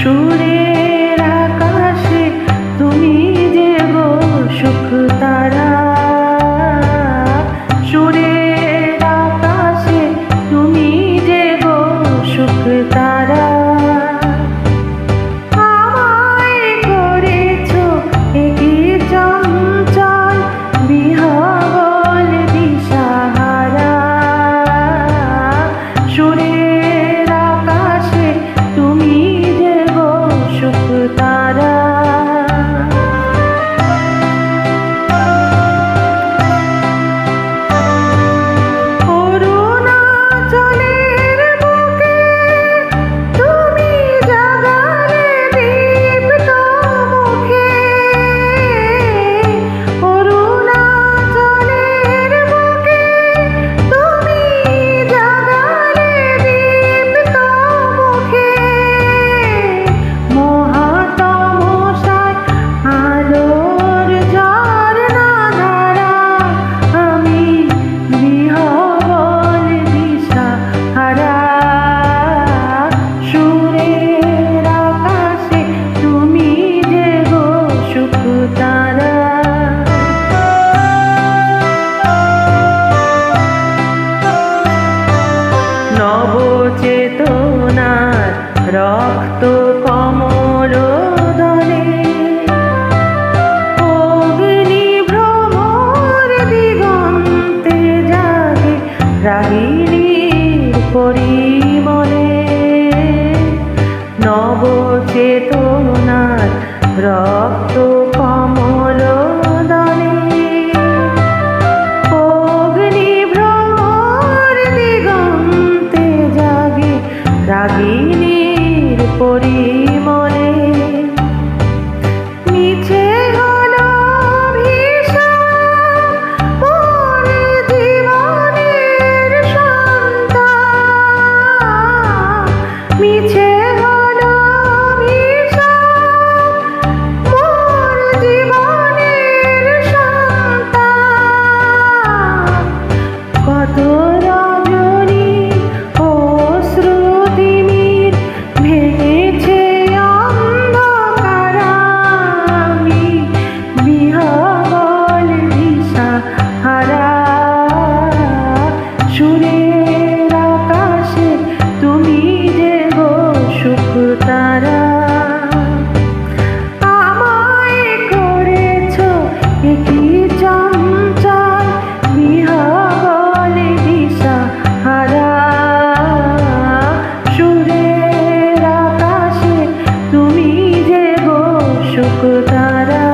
সুরের আকাশে তুমি যে গো সুখ তারা, সুরের আকাশে তুমি যে গো সুখ তারা। আমায় করেছো একি চঞ্চল বিহবল দিশাহারা, সুরের আকাশে তুমি যে গো সুখ তারা। অরুণাচলের বুকে তুমি জাগালে দীপ্ত মুখে, অরুণাচলের বুকে তুমি জাগালে দীপ্ত মুখে। মহাতমসায় আলোর ঝরনা ধারা, আমি বিহবল দিশাহারা, সুরের আকাশে তুমি যে গো সুখ তারা। নবচেতনার রক্ত কমল দলে, অগ্নিভ্রমর দিগন্তে জাগে রাগিণীর পরিমলে। নবচেতনার রক্ত কমল দলে, অগ্নিভ্রমর দিগন্তে জাগে রাগিণীর পরিমলে। মিছে হলো ভীষণ মোর জীবনের সন্তান, মিছে হলো ভীষণ মোর জীবনের সন্তান। কত রজনী অশ্রুতিমির ভেঙেছে অন্ধকার, আমি বিহবল দিশাহারা, সুরের আকাশে তুমি যে গো সুখ তারা। আমায় করেছো একি চঞ্চল বিহবল দিশাহারা, সুরের আকাশে তুমি যে গো সুখ তারা।